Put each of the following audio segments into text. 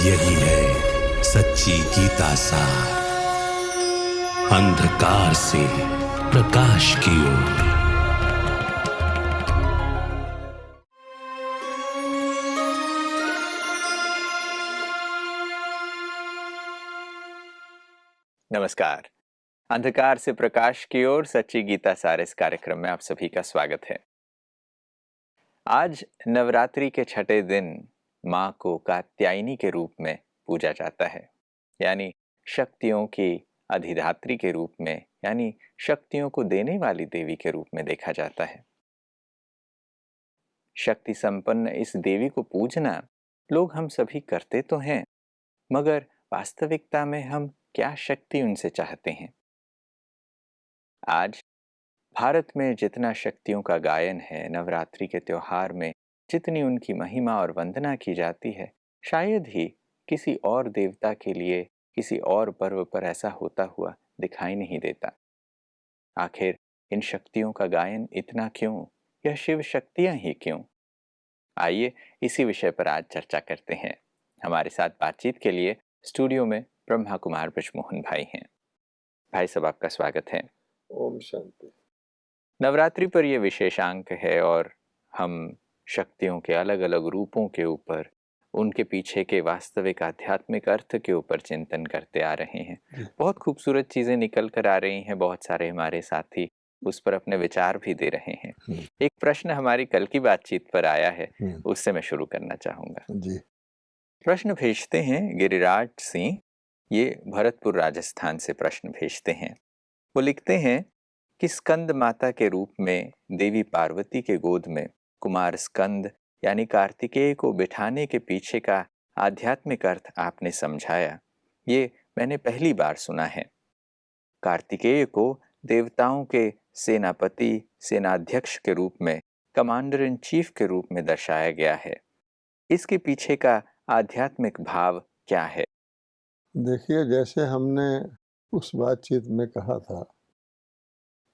यही है सच्ची गीता सार। अंधकार से प्रकाश की ओर। नमस्कार। अंधकार से प्रकाश की ओर सच्ची गीता सार इस कार्यक्रम में आप सभी का स्वागत है। आज नवरात्रि के छठे दिन माँ को कात्यायनी के रूप में पूजा जाता है, यानी शक्तियों की अधिधात्री के रूप में, यानी शक्तियों को देने वाली देवी के रूप में देखा जाता है। शक्ति संपन्न इस देवी को पूजना लोग हम सभी करते तो हैं, मगर वास्तविकता में हम क्या शक्ति उनसे चाहते हैं? आज भारत में जितना शक्तियों का गायन है, नवरात्रि के त्योहार में जितनी उनकी महिमा और वंदना की जाती है, शायद ही किसी और देवता के लिए किसी और पर्व पर ऐसा होता हुआ दिखाई नहीं देता। आखिर इन शक्तियों का गायन इतना क्यों? यह शिव शक्तियां ही क्यों? आइए इसी विषय पर आज चर्चा करते हैं। हमारे साथ बातचीत के लिए स्टूडियो में ब्रह्मा कुमार ब्रजमोहन भाई हैं। भाई साहब, आपका स्वागत है। ओम शांति। नवरात्रि पर यह विशेष अंक है और हम शक्तियों के अलग अलग रूपों के ऊपर, उनके पीछे के वास्तविक आध्यात्मिक अर्थ के ऊपर चिंतन करते आ रहे हैं। बहुत खूबसूरत चीजें निकल कर आ रही हैं। बहुत सारे हमारे साथी उस पर अपने विचार भी दे रहे हैं। एक प्रश्न हमारी कल की बातचीत पर आया है, उससे मैं शुरू करना चाहूंगा जी। प्रश्न भेजते हैं गिरिराज सिंह, ये भरतपुर राजस्थान से प्रश्न भेजते हैं। वो लिखते हैं कि स्कंद माता के रूप में देवी पार्वती के गोद में कुमार स्कंद यानी कार्तिकेय को बिठाने के पीछे का आध्यात्मिक अर्थ आपने समझाया, ये मैंने पहली बार सुना है। कार्तिकेय को देवताओं के सेनापति, सेनाध्यक्ष के रूप में, कमांडर इन चीफ के रूप में दर्शाया गया है। इसके पीछे का आध्यात्मिक भाव क्या है? देखिए, जैसे हमने उस बातचीत में कहा था,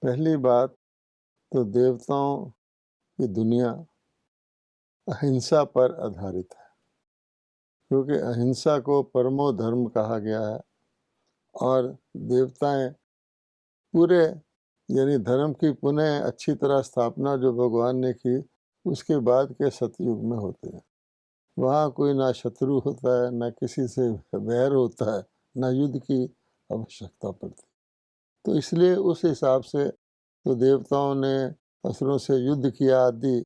पहली बात तो देवताओं की दुनिया अहिंसा पर आधारित है, क्योंकि अहिंसा को परमो धर्म कहा गया है। और देवताएं पूरे यानी धर्म की पुनः अच्छी तरह स्थापना जो भगवान ने की, उसके बाद के सतयुग में होते हैं। वहाँ कोई ना शत्रु होता है, ना किसी से वैर होता है, ना युद्ध की आवश्यकता पड़ती। तो इसलिए उस हिसाब से तो देवताओं ने असुरों से युद्ध किया आदि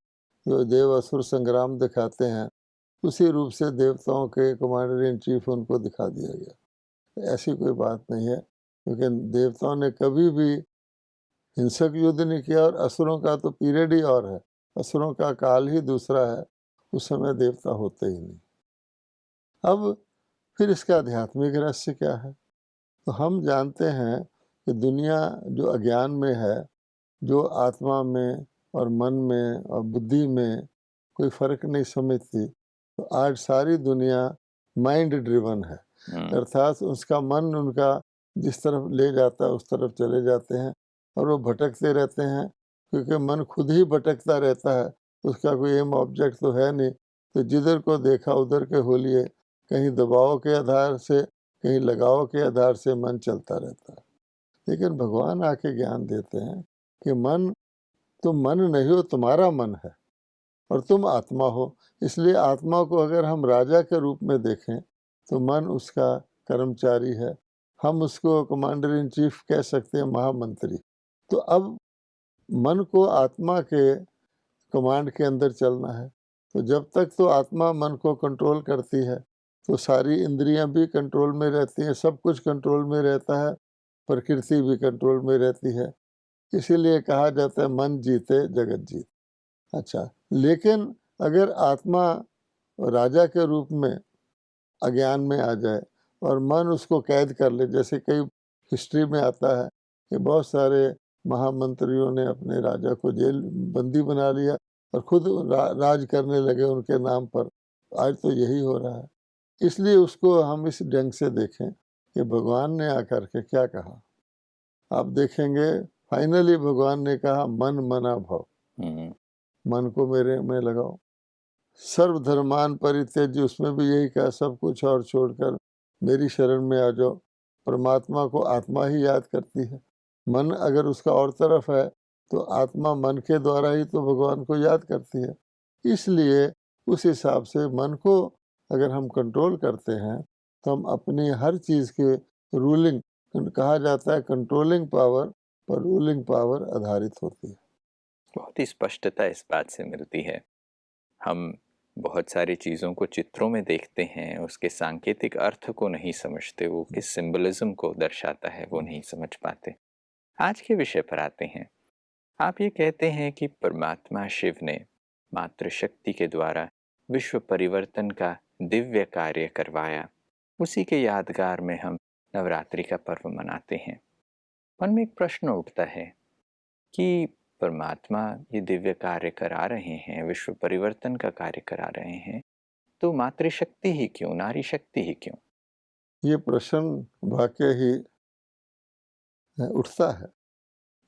जो देव असुर संग्राम दिखाते हैं, उसी रूप से देवताओं के कमांडर इन चीफ उनको दिखा दिया गया। ऐसी कोई बात नहीं है, क्योंकि देवताओं ने कभी भी हिंसक युद्ध नहीं किया। और असुरों का तो पीरियड ही और है, असुरों का काल ही दूसरा है, उस समय देवता होते ही नहीं। अब फिर इसका आध्यात्मिक रहस्य क्या है? तो हम जानते हैं कि दुनिया जो अज्ञान में है, जो आत्मा में और मन में और बुद्धि में कोई फर्क नहीं समझती, तो आज सारी दुनिया माइंड ड्रिवन है। अर्थात उसका मन उनका जिस तरफ ले जाता है उस तरफ चले जाते हैं और वो भटकते रहते हैं, क्योंकि मन खुद ही भटकता रहता है। उसका कोई एम ऑब्जेक्ट तो है नहीं, तो जिधर को देखा उधर के हो लिए, कहीं दबाव के आधार से, कहीं लगाव के आधार से मन चलता रहता है। लेकिन भगवान आके ज्ञान देते हैं कि मन, तुम मन नहीं हो, तुम्हारा मन है और तुम आत्मा हो। इसलिए आत्मा को अगर हम राजा के रूप में देखें तो मन उसका कर्मचारी है। हम उसको कमांडर इन चीफ कह सकते हैं, महामंत्री। तो अब मन को आत्मा के कमांड के अंदर चलना है। तो जब तक तो आत्मा मन को कंट्रोल करती है तो सारी इंद्रियां भी कंट्रोल में रहती हैं, सब कुछ कंट्रोल में रहता है, प्रकृति भी कंट्रोल में रहती है। इसीलिए कहा जाता है मन जीते जगत जीत। अच्छा, लेकिन अगर आत्मा राजा के रूप में अज्ञान में आ जाए और मन उसको कैद कर ले, जैसे कई हिस्ट्री में आता है कि बहुत सारे महामंत्रियों ने अपने राजा को जेल बंदी बना लिया और खुद राज करने लगे उनके नाम पर। आज तो यही हो रहा है। इसलिए उसको हम इस ढंग से देखें कि भगवान ने आकर के क्या कहा। आप देखेंगे फाइनली भगवान ने कहा मन मना भव, मन को मेरे में लगाओ। सर्वधर्मान परित्यज्य, उसमें भी यही कहा, सब कुछ और छोड़कर मेरी शरण में आ जाओ। परमात्मा को आत्मा ही याद करती है। मन अगर उसका और तरफ है तो आत्मा मन के द्वारा ही तो भगवान को याद करती है। इसलिए उस हिसाब से मन को अगर हम कंट्रोल करते हैं तो हम अपनी हर चीज़ के रूलिंग, कहा जाता है कंट्रोलिंग पावर पर रूलिंग पावर आधारित होती है। बहुत ही स्पष्टता इस बात से मिलती है। हम बहुत सारी चीज़ों को चित्रों में देखते हैं, उसके सांकेतिक अर्थ को नहीं समझते, वो किस सिंबलिज्म को दर्शाता है वो नहीं समझ पाते। आज के विषय पर आते हैं। आप ये कहते हैं कि परमात्मा शिव ने मातृशक्ति के द्वारा विश्व परिवर्तन का दिव्य कार्य करवाया, उसी के यादगार में हम नवरात्रि का पर्व मनाते हैं। मन में एक प्रश्न उठता है कि परमात्मा ये दिव्य कार्य करा रहे हैं, विश्व परिवर्तन का कार्य करा रहे हैं, तो मातृशक्ति ही क्यों, नारी शक्ति ही क्यों? ये प्रश्न वाकई ही उठता है,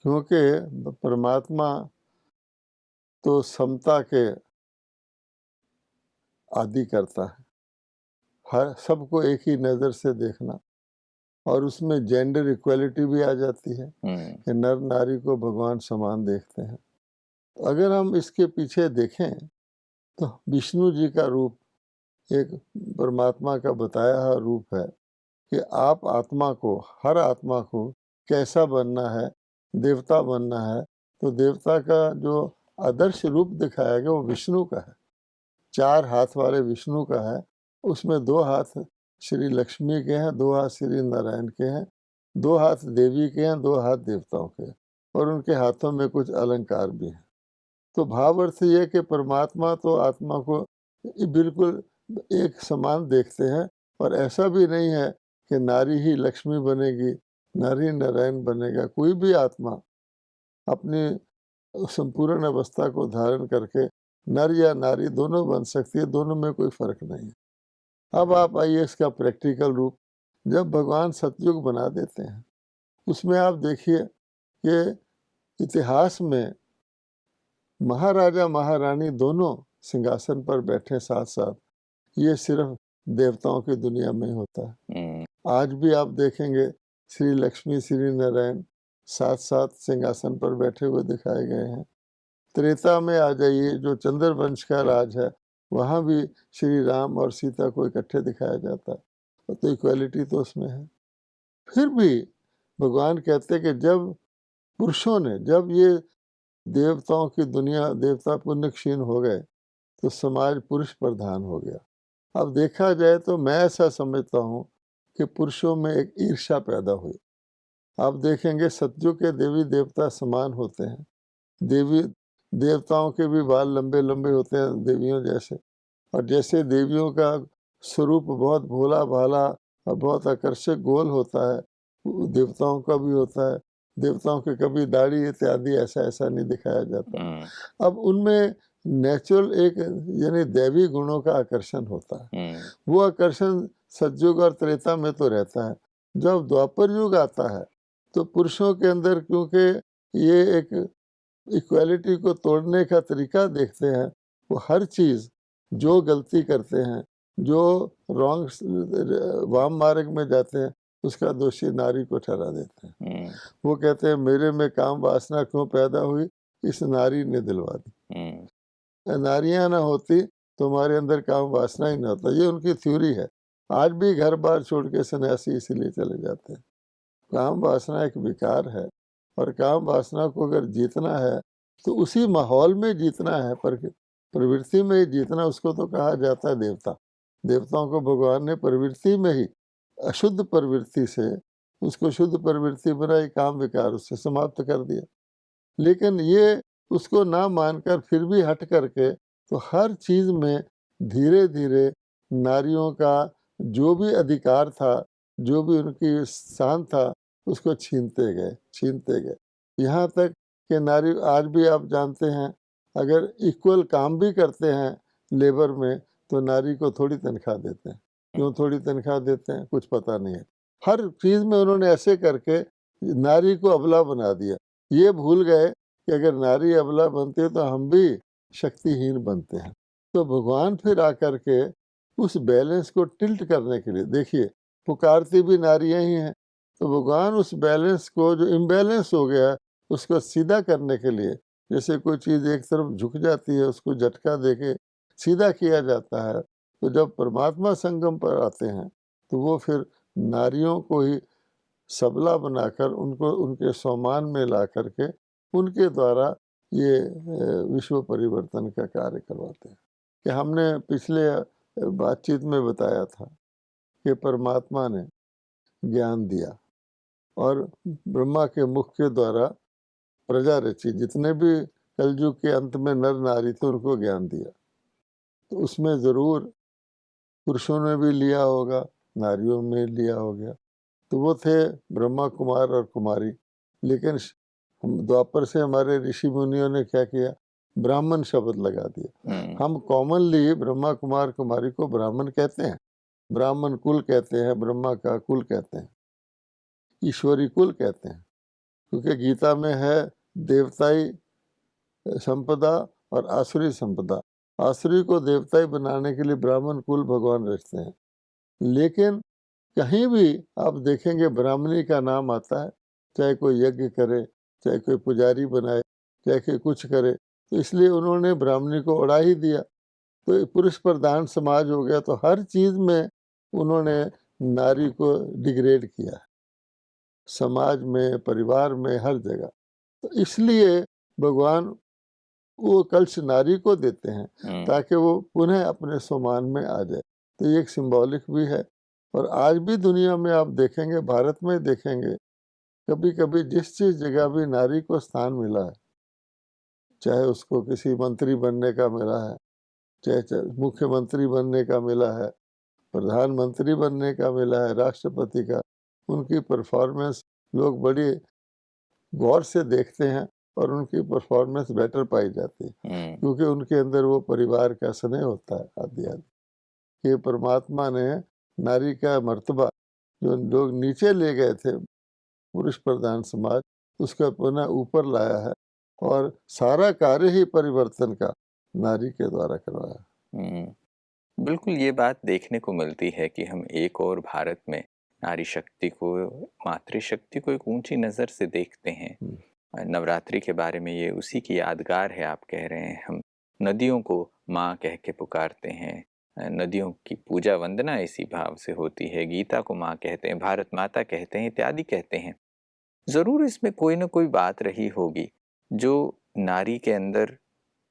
क्योंकि परमात्मा तो समता के आदि करता है, हर सबको एक ही नज़र से देखना, और उसमें जेंडर इक्वलिटी भी आ जाती है कि नर नारी को भगवान समान देखते हैं। तो अगर हम इसके पीछे देखें तो विष्णु जी का रूप एक परमात्मा का बताया हुआ रूप है कि आप आत्मा को, हर आत्मा को कैसा बनना है, देवता बनना है। तो देवता का जो आदर्श रूप दिखाया गया वो विष्णु का है, 4 हाथ वाले विष्णु का है। उसमें 2 हाथ श्री लक्ष्मी के हैं, 2 हाथ श्री नारायण के हैं, 2 हाथ देवी के हैं, 2 हाथ देवताओं के, और उनके हाथों में कुछ अलंकार भी हैं। तो भाव अर्थ ये कि परमात्मा तो आत्मा को बिल्कुल एक समान देखते हैं, और ऐसा भी नहीं है कि नारी ही लक्ष्मी बनेगी, नारी नारायण बनेगा। कोई भी आत्मा अपनी संपूर्ण अवस्था को धारण करके नर या नारी दोनों बन सकती है, दोनों में कोई फर्क नहीं है। अब आप आइए इसका प्रैक्टिकल रूप, जब भगवान सतयुग बना देते हैं उसमें आप देखिए कि इतिहास में महाराजा महारानी दोनों सिंहासन पर बैठे साथ साथ, ये सिर्फ देवताओं की दुनिया में होता है। आज भी आप देखेंगे श्री लक्ष्मी श्री नारायण साथ साथ सिंहासन पर बैठे हुए दिखाए गए हैं। त्रेता में आ जाइए, जो चंद्र वंश का राज है, वहाँ भी श्री राम और सीता को इकट्ठे दिखाया जाता है, तो इक्वालिटी तो उसमें है। फिर भी भगवान कहते हैं कि जब पुरुषों ने, जब ये देवताओं की दुनिया, देवता पुण्य क्षीण हो गए तो समाज पुरुष प्रधान हो गया। अब देखा जाए तो मैं ऐसा समझता हूँ कि पुरुषों में एक ईर्ष्या पैदा हुई। आप देखेंगे सतयुग के देवी देवता समान होते हैं, देवी देवताओं के भी बाल लंबे लंबे होते हैं देवियों जैसे, और जैसे देवियों का स्वरूप बहुत भोला भाला और बहुत आकर्षक गोल होता है, देवताओं का भी होता है। देवताओं के कभी दाढ़ी इत्यादि ऐसा नहीं दिखाया जाता। अब उनमें नेचुरल एक यानी दैवी गुणों का आकर्षण होता है। वो आकर्षण सतयुग और त्रेता में तो रहता है। जब द्वापर युग आता है तो पुरुषों के अंदर, क्योंकि ये एक इक्वालिटी को तोड़ने का तरीका देखते हैं, वो हर चीज़ जो गलती करते हैं, जो रॉन्ग वाम मार्ग में जाते हैं, उसका दोषी नारी को ठहरा देते हैं। वो कहते हैं मेरे में काम वासना क्यों पैदा हुई, इस नारी ने दिलवा दी। नारियां ना होती तो हमारे अंदर काम वासना ही ना होता। ये उनकी थ्योरी है। आज भी घर बार छोड़ के सन्यासी इसीलिए चले जाते हैं। काम वासना एक विकार है, और काम वासना को अगर जीतना है तो उसी माहौल में जीतना है, पर प्रवृत्ति में ही जीतना। उसको तो कहा जाता है देवता। देवताओं को भगवान ने प्रवृत्ति में ही, अशुद्ध प्रवृत्ति से उसको शुद्ध प्रवृत्ति बनाई, काम विकार उससे समाप्त कर दिया। लेकिन ये उसको ना मानकर फिर भी हट करके तो हर चीज़ में धीरे धीरे नारियों का जो भी अधिकार था, जो भी उनकी स्थान था, उसको छीनते गए। यहाँ तक कि नारी, आज भी आप जानते हैं, अगर इक्वल काम भी करते हैं लेबर में तो नारी को थोड़ी तनख्वाह देते हैं। क्यों थोड़ी तनख्वाह देते हैं कुछ पता नहीं है। हर चीज़ में उन्होंने ऐसे करके नारी को अबला बना दिया। ये भूल गए कि अगर नारी अबला बनती है तो हम भी शक्तिहीन बनते हैं। तो भगवान फिर आकर के उस बैलेंस को टिल्ट करने के लिए, देखिए पुकारती भी नारियां ही हैं, तो भगवान उस बैलेंस को जो इम्बैलेंस हो गया है उसको सीधा करने के लिए, जैसे कोई चीज़ एक तरफ झुक जाती है उसको झटका देके सीधा किया जाता है, तो जब परमात्मा संगम पर आते हैं तो वो फिर नारियों को ही सबला बनाकर उनको उनके सम्मान में ला करके उनके द्वारा ये विश्व परिवर्तन का कार्य करवाते हैं। कि हमने पिछले बातचीत में बताया था कि परमात्मा ने ज्ञान दिया और ब्रह्मा के मुख के द्वारा प्रजा रची, जितने भी कलयुग के अंत में नर नारी थे उनको ज्ञान दिया, तो उसमें ज़रूर पुरुषों ने भी लिया होगा, नारियों में लिया हो गया, तो वो थे ब्रह्मा कुमार और कुमारी। लेकिन हम द्वापर से हमारे ऋषि मुनियों ने क्या किया, ब्राह्मण शब्द लगा दिया। हम कॉमनली ब्रह्मा कुमार कुमारी को ब्राह्मण कहते हैं, ब्राह्मण कुल कहते हैं, ब्रह्मा का कुल कहते हैं, ईश्वरी कुल कहते हैं, क्योंकि गीता में है देवताई संपदा और आसुरी संपदा। आसुरी को देवताई बनाने के लिए ब्राह्मण कुल भगवान रचते हैं, लेकिन कहीं भी आप देखेंगे ब्राह्मणी का नाम आता है, चाहे कोई यज्ञ करे, चाहे कोई पुजारी बनाए, चाहे कोई कुछ करे, तो इसलिए उन्होंने ब्राह्मणी को उड़ा ही दिया। तो पुरुष प्रधान समाज हो गया, तो हर चीज़ में उन्होंने नारी को डिग्रेड किया, समाज में, परिवार में, हर जगह। तो इसलिए भगवान वो कलश नारी को देते हैं ताकि वो पुनः अपने सम्मान में आ जाए। तो ये एक सिंबॉलिक भी है। और आज भी दुनिया में आप देखेंगे, भारत में देखेंगे, कभी कभी जिस जगह भी नारी को स्थान मिला है, चाहे उसको किसी मंत्री बनने का मिला है, चाहे मुख्यमंत्री बनने का मिला है, प्रधानमंत्री बनने का मिला है, राष्ट्रपति का, उनकी परफॉर्मेंस लोग बड़ी गौर से देखते हैं और उनकी परफॉर्मेंस बेटर पाई जाती है, क्योंकि उनके अंदर वो परिवार का स्नेह होता है आदि आदि। कि परमात्मा ने नारी का मर्तबा जो लोग नीचे ले गए थे, पुरुष प्रधान समाज, उसका पुनः ऊपर लाया है और सारा कार्य ही परिवर्तन का नारी के द्वारा करवाया। बिल्कुल ये बात देखने को मिलती है कि हम एक और भारत में नारी शक्ति को, मातृशक्ति को एक ऊंची नज़र से देखते हैं। नवरात्रि के बारे में ये उसी की यादगार है। आप कह रहे हैं हम नदियों को माँ कह के पुकारते हैं, नदियों की पूजा वंदना इसी भाव से होती है, गीता को माँ कहते हैं, भारत माता कहते हैं, इत्यादि कहते हैं। ज़रूर इसमें कोई ना कोई बात रही होगी जो नारी के अंदर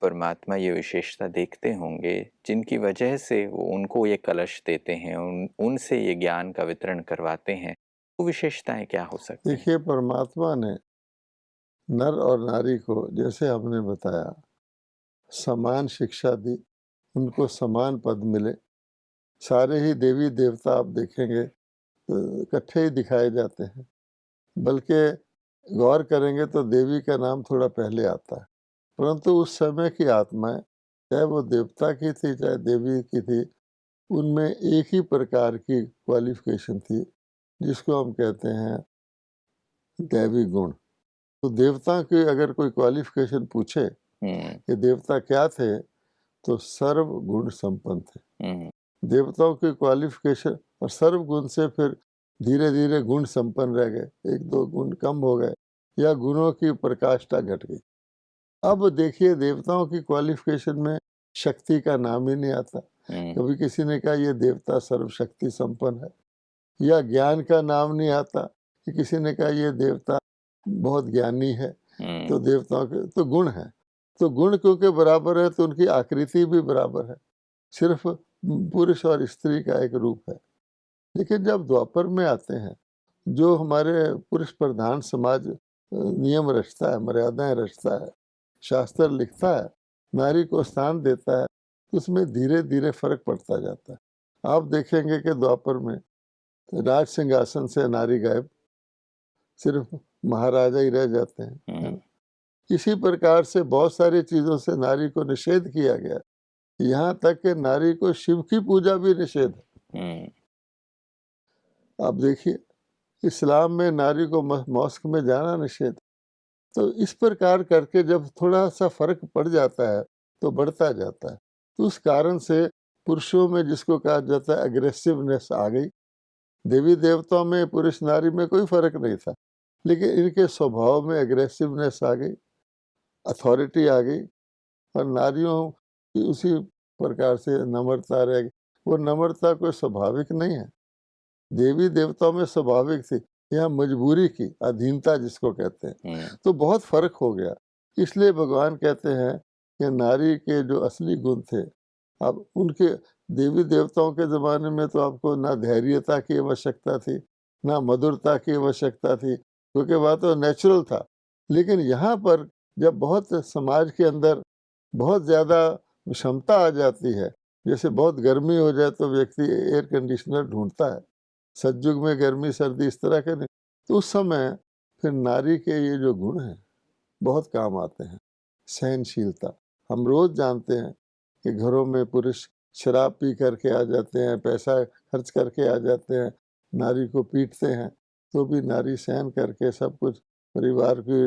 परमात्मा ये विशेषता देखते होंगे, जिनकी वजह से वो उनको ये कलश देते हैं, उनसे ये ज्ञान का वितरण करवाते हैं। वो विशेषताएं क्या हो सकती हैं? देखिए, परमात्मा ने नर और नारी को, जैसे हमने बताया, समान शिक्षा दी, उनको समान पद मिले। सारे ही देवी देवता आप देखेंगे तो इकट्ठे ही दिखाए जाते हैं, बल्कि गौर करेंगे तो देवी का नाम थोड़ा पहले आता है, परंतु उस समय की आत्माएं, चाहे वो देवता की थी चाहे देवी की थी, उनमें एक ही प्रकार की क्वालिफिकेशन थी, जिसको हम कहते हैं दैवी गुण। तो देवता की अगर कोई क्वालिफिकेशन पूछे कि देवता क्या थे, तो सर्व गुण संपन्न थे। देवताओं की क्वालिफिकेशन और सर्व गुण से फिर धीरे धीरे गुण संपन्न रह गए, एक दो गुण कम हो गए या गुणों की प्रकाष्ठा घट गई। अब देखिए, देवताओं की क्वालिफिकेशन में शक्ति का नाम ही नहीं आता। कभी किसी ने कहा ये देवता सर्वशक्ति संपन्न है, या ज्ञान का नाम नहीं आता कि किसी ने कहा ये देवता बहुत ज्ञानी है। तो देवताओं के तो गुण है, तो गुण क्योंकि बराबर है तो उनकी आकृति भी बराबर है, सिर्फ पुरुष और स्त्री का एक रूप है। लेकिन जब द्वापर में आते हैं, जो हमारे पुरुष प्रधान समाज नियम रचता है, मर्यादाएं रचता है, शास्त्र लिखता है, नारी को स्थान देता है, तो उसमें धीरे धीरे फर्क पड़ता जाता है। आप देखेंगे कि द्वापर में राज सिंहासन से नारी गायब, सिर्फ महाराजा ही रह जाते हैं। इसी प्रकार से बहुत सारी चीज़ों से नारी को निषेध किया गया, यहाँ तक कि नारी को शिव की पूजा भी निषेध है। आप देखिए, इस्लाम में नारी को मॉस्क में जाना निषेध। तो इस प्रकार करके जब थोड़ा सा फर्क पड़ जाता है तो बढ़ता जाता है। तो उस कारण से पुरुषों में जिसको कहा जाता है अग्रेसिवनेस आ गई। देवी देवताओं में पुरुष नारी में कोई फर्क नहीं था, लेकिन इनके स्वभाव में अग्रेसिवनेस आ गई, अथॉरिटी आ गई, और नारियों की उसी प्रकार से नम्रता रह गई। वो नम्रता कोई स्वाभाविक नहीं है, देवी देवताओं में स्वाभाविक थी, यहाँ मजबूरी की, अधीनता जिसको कहते हैं। तो बहुत फर्क हो गया। इसलिए भगवान कहते हैं कि नारी के जो असली गुण थे, अब उनके देवी देवताओं के ज़माने में तो आपको ना धैर्यता की आवश्यकता थी, ना मधुरता की आवश्यकता थी, क्योंकि वह तो नेचुरल था। लेकिन यहाँ पर जब बहुत समाज के अंदर बहुत ज़्यादा क्षमता आ जाती है, जैसे बहुत गर्मी हो जाए तो व्यक्ति एयर कंडीशनर ढूंढता है, सतयुग में गर्मी सर्दी इस तरह के नहीं, तो उस समय फिर नारी के ये जो गुण हैं बहुत काम आते हैं। सहनशीलता, हम रोज़ जानते हैं कि घरों में पुरुष शराब पी करके आ जाते हैं, पैसा खर्च करके आ जाते हैं, नारी को पीटते हैं, तो भी नारी सहन करके सब कुछ परिवार की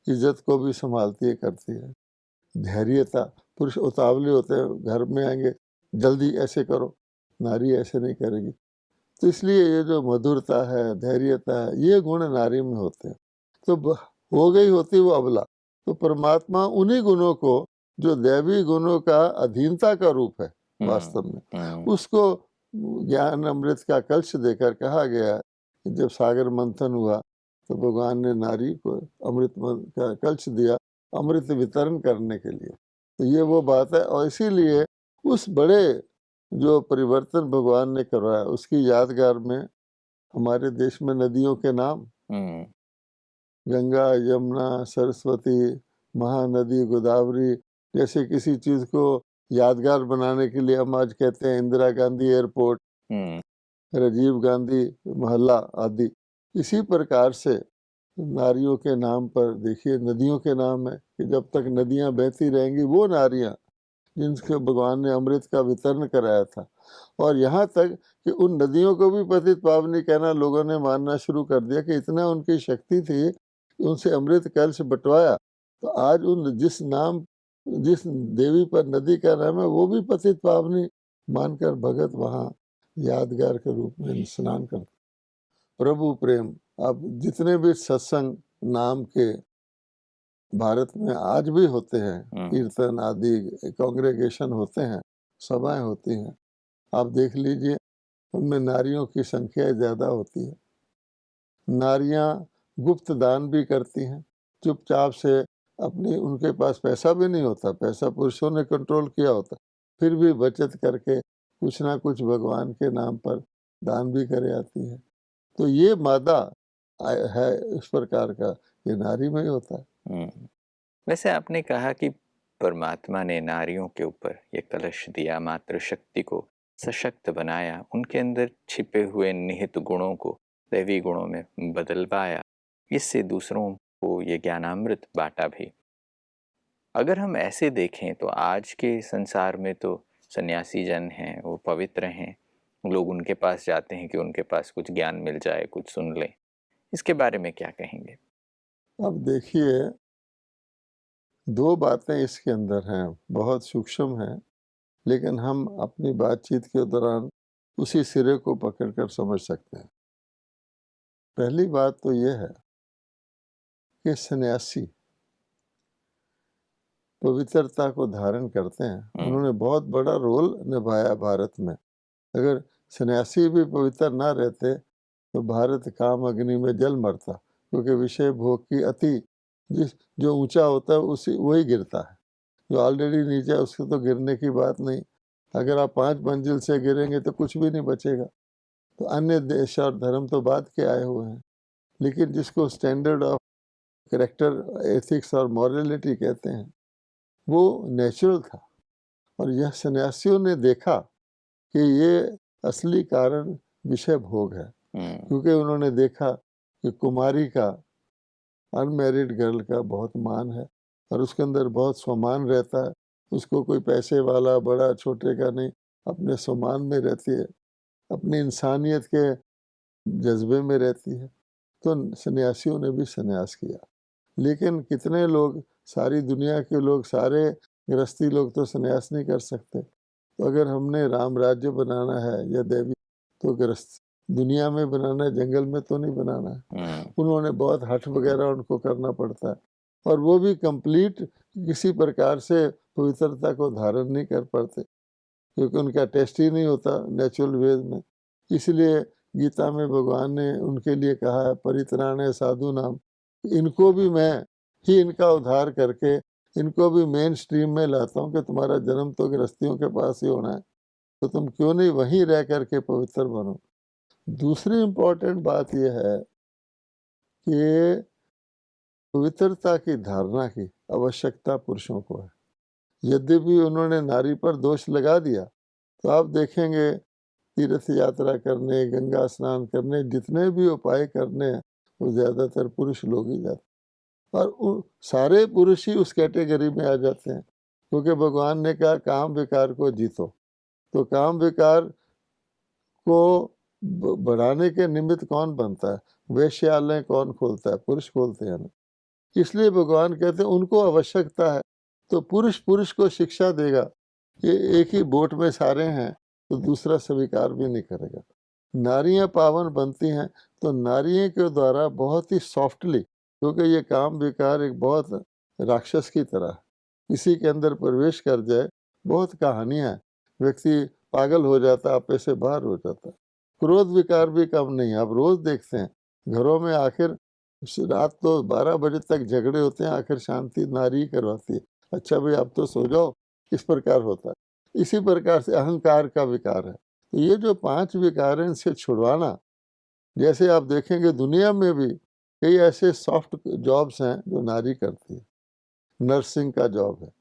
इज्जत को भी संभालती है, करती है। धैर्यता, पुरुष उतावले होते हैं, घर में आएंगे जल्दी ऐसे करो, नारी ऐसे नहीं करेगी। तो इसलिए ये जो मधुरता है, धैर्यता है, ये गुण नारी में होते हैं। तो हो गई होती वो अबला, तो परमात्मा उन्हीं गुणों को, जो दैवी गुणों का अधीनता का रूप है वास्तव में, उसको ज्ञान अमृत का कलश देकर कहा गया है कि जब सागर मंथन हुआ तो भगवान ने नारी को अमृत का कलश दिया, अमृत वितरण करने के लिए। तो ये वो बात है, और इसीलिए उस बड़े जो परिवर्तन भगवान ने करवाया, उसकी यादगार में हमारे देश में नदियों के नाम गंगा, यमुना, सरस्वती, महानदी, गोदावरी, जैसे किसी चीज को यादगार बनाने के लिए हम आज कहते हैं इंदिरा गांधी एयरपोर्ट, राजीव गांधी मोहल्ला आदि। इसी प्रकार से नारियों के नाम पर देखिए नदियों के नाम है कि जब तक नदियां बहती रहेंगी वो नारियां जिनके भगवान ने अमृत का वितरण कराया था। और यहाँ तक कि उन नदियों को भी पतित पावनी कहना लोगों ने मानना शुरू कर दिया कि इतना उनकी शक्ति थी, उनसे अमृत कलश बंटवाया। तो आज उन जिस देवी पर नदी का नाम है वो भी पतित पावनी मानकर भगत वहाँ यादगार के रूप में स्नान करते। प्रभु प्रेम, अब जितने भी सत्संग नाम के भारत में आज भी होते हैं, कीर्तन आदि कांग्रेगेशन होते हैं, सभाएं होती हैं, आप देख लीजिए उनमें नारियों की संख्या ज़्यादा होती है। नारियां गुप्त दान भी करती हैं, चुपचाप से अपनी, उनके पास पैसा भी नहीं होता, पैसा पुरुषों ने कंट्रोल किया होता, फिर भी बचत करके कुछ ना कुछ भगवान के नाम पर दान भी करे आती है। तो ये मादा है इस प्रकार का, ये नारी में ही होता है। वैसे आपने कहा कि परमात्मा ने नारियों के ऊपर ये कलश दिया, मातृशक्ति को सशक्त बनाया, उनके अंदर छिपे हुए निहित गुणों को दैवी गुणों में बदलवाया, इससे दूसरों को ये ज्ञानामृत बांटा भी। अगर हम ऐसे देखें तो आज के संसार में तो सन्यासी जन हैं, वो पवित्र हैं, लोग उनके पास जाते हैं कि उनके पास कुछ ज्ञान मिल जाए, कुछ सुन लें। इसके बारे में क्या कहेंगे? अब देखिए, दो बातें इसके अंदर हैं, बहुत सूक्ष्म हैं, लेकिन हम अपनी बातचीत के दौरान उसी सिरे को पकड़कर समझ सकते हैं। पहली बात तो यह है कि सन्यासी पवित्रता को धारण करते हैं, उन्होंने बहुत बड़ा रोल निभाया भारत में। अगर सन्यासी भी पवित्र ना रहते तो भारत काम अग्नि में जल मरता, क्योंकि विषय भोग की अति जो ऊंचा होता है उसी वही गिरता है, जो ऑलरेडी नीचे है उसके तो गिरने की बात नहीं। अगर आप 5 मंजिल से गिरेंगे तो कुछ भी नहीं बचेगा। तो अन्य देश और धर्म तो बाद के आए हुए हैं, लेकिन जिसको स्टैंडर्ड ऑफ कैरेक्टर, एथिक्स और मॉरलिटी कहते हैं, वो नेचुरल था। और यह सन्यासियों ने देखा कि ये असली कारण विषय भोग है, क्योंकि उन्होंने देखा कि कुमारी का, अनमैरिड गर्ल का बहुत मान है और उसके अंदर बहुत स्वमान रहता है, उसको कोई पैसे वाला बड़ा छोटे का नहीं, अपने स्वमान में रहती है, अपनी इंसानियत के जज्बे में रहती है। तो सन्यासियों ने भी सन्यास किया। लेकिन कितने लोग, सारी दुनिया के लोग, सारे गृहस्थी लोग तो सन्यास नहीं कर सकते, तो अगर हमने राम राज्य बनाना है या देवी तो गृहस्थ दुनिया में बनाना है, जंगल में तो नहीं बनाना है। उन्होंने बहुत हठ वगैरह उनको करना पड़ता है, और वो भी कंप्लीट किसी प्रकार से पवित्रता को धारण नहीं कर पाते, क्योंकि उनका टेस्ट ही नहीं होता नेचुरल वेद में। इसलिए गीता में भगवान ने उनके लिए कहा है परित्राणे साधु नाम, इनको भी मैं ही इनका उद्धार करके इनको भी मेन स्ट्रीम में लाता हूँ कि तुम्हारा जन्म तो गृहस्थियों के पास ही होना है, तो तुम क्यों नहीं वहीं रह करके पवित्र बनो। दूसरी इम्पोर्टेंट बात यह है कि पवित्रता की धारणा की आवश्यकता पुरुषों को है। यद्यपि उन्होंने नारी पर दोष लगा दिया, तो आप देखेंगे तीर्थ यात्रा करने, गंगा स्नान करने, जितने भी उपाय करने हैं वो ज़्यादातर पुरुष लोग ही जाते हैं, और सारे पुरुष ही उस कैटेगरी में आ जाते हैं, क्योंकि भगवान ने कहा काम विकार को जीतो। तो काम विकार को बढ़ाने के निमित्त कौन बनता है? वेश्यालय कौन खोलता है? पुरुष खोलते हैं ना। इसलिए भगवान कहते हैं उनको आवश्यकता है, तो पुरुष पुरुष को शिक्षा देगा। ये एक ही बोट में सारे हैं तो दूसरा स्वीकार भी नहीं करेगा। नारियां पावन बनती हैं तो नारियों के द्वारा बहुत ही सॉफ्टली, क्योंकि ये काम विकार एक बहुत राक्षस की तरह किसी के अंदर प्रवेश कर जाए, बहुत कहानियां हैं, व्यक्ति पागल हो जाता, आपे से बाहर हो जाता। क्रोध विकार भी कम नहीं, आप रोज देखते हैं घरों में, आखिर रात तो 12 बजे तक झगड़े होते हैं, आखिर शांति नारी करवाती है, अच्छा भाई आप तो सो जाओ, इस प्रकार होता है। इसी प्रकार से अहंकार का विकार है। तो ये जो 5 विकार हैं इनसे छुड़वाना, जैसे आप देखेंगे दुनिया में भी कई ऐसे सॉफ्ट जॉब्स हैं जो नारी करती है। नर्सिंग का जॉब है,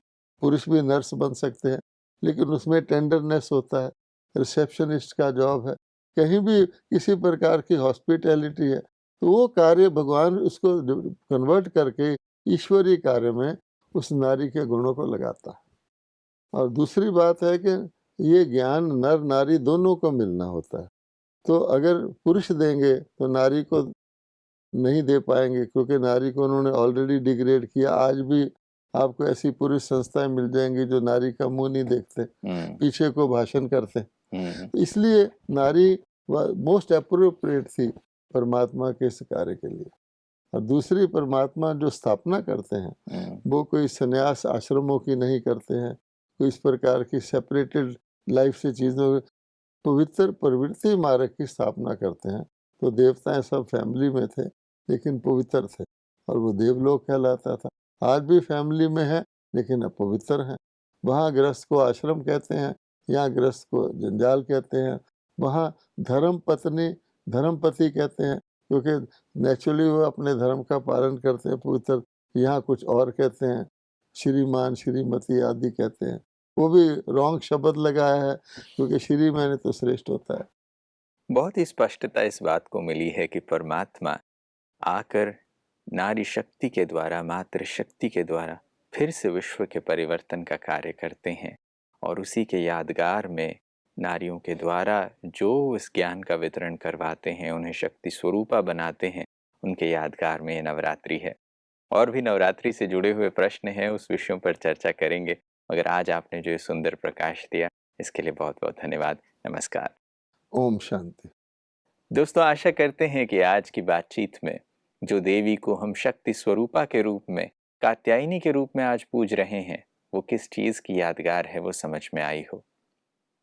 पुरुष भी नर्स बन सकते हैं, लेकिन उसमें टेंडरनेस होता है। रिसेप्शनिस्ट का जॉब है, कहीं भी किसी प्रकार की हॉस्पिटैलिटी है, तो वो कार्य भगवान उसको कन्वर्ट करके ईश्वरीय कार्य में उस नारी के गुणों को लगाता है। और दूसरी बात है कि ये ज्ञान नर नारी दोनों को मिलना होता है। तो अगर पुरुष देंगे तो नारी को नहीं दे पाएंगे, क्योंकि नारी को उन्होंने ऑलरेडी डिग्रेड किया। आज भी आपको ऐसी पुरुष संस्थाएं मिल जाएंगी जो नारी का मुंह नहीं देखते, पीछे को भाषण करते। इसलिए नारी मोस्ट अप्रोप्रिएट थी परमात्मा के इस कार्य के लिए। और दूसरी, परमात्मा जो स्थापना करते हैं वो कोई संन्यास आश्रमों की नहीं करते हैं, कोई इस प्रकार की सेपरेटेड लाइफ से चीज़ों, पवित्र प्रवृत्ति मार्ग की स्थापना करते हैं। तो देवताएं सब फैमिली में थे लेकिन पवित्र थे, और वो देवलोक कहलाता था। आज भी फैमिली में है लेकिन अपवित्र हैं। वहाँ गृहस्थ को आश्रम कहते हैं, यहाँ गृहस्थ को जंजाल कहते हैं। वहाँ धर्म पत्नी धर्मपति कहते हैं, क्योंकि नेचुरली वो अपने धर्म का पालन करते हैं, पवित्र। यहाँ कुछ और कहते हैं, श्रीमान श्रीमती आदि कहते हैं। वो भी रॉन्ग शब्द लगाया है, क्योंकि श्री मैंने तो श्रेष्ठ होता है। बहुत ही स्पष्टता इस बात को मिली है कि परमात्मा आकर नारी शक्ति के द्वारा, मातृ शक्ति के द्वारा फिर से विश्व के परिवर्तन का कार्य करते हैं, और उसी के यादगार में नारियों के द्वारा जो इस ज्ञान का वितरण करवाते हैं, उन्हें शक्ति स्वरूपा बनाते हैं, उनके यादगार में ये नवरात्रि है। और भी नवरात्रि से जुड़े हुए प्रश्न हैं, उस विषयों पर चर्चा करेंगे, मगर आज आपने जो ये सुंदर प्रकाश दिया इसके लिए बहुत बहुत धन्यवाद। नमस्कार। ओम शांति। दोस्तों, आशा करते हैं कि आज की बातचीत में जो देवी को हम शक्ति स्वरूपा के रूप में, कात्यायनी के रूप में आज पूज रहे हैं, वो किस चीज़ की यादगार है वो समझ में आई हो।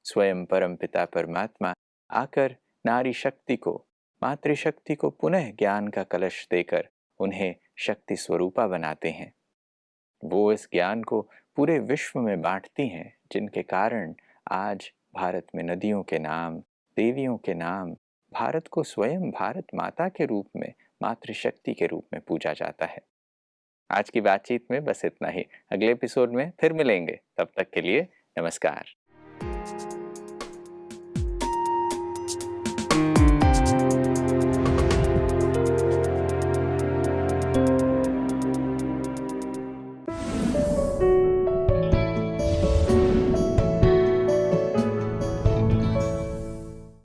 स्वयं परम पिता परमात्मा आकर नारी शक्ति को, मातृशक्ति को पुनः ज्ञान का कलश देकर उन्हें शक्ति स्वरूपा बनाते हैं। वो इस ज्ञान को पूरे विश्व में बांटती हैं, जिनके कारण आज भारत में नदियों के नाम, देवियों के नाम, भारत को स्वयं भारत माता के रूप में, मातृशक्ति के रूप में पूजा जाता है। आज की बातचीत में बस इतना ही। अगले एपिसोड में फिर मिलेंगे, तब तक के लिए नमस्कार।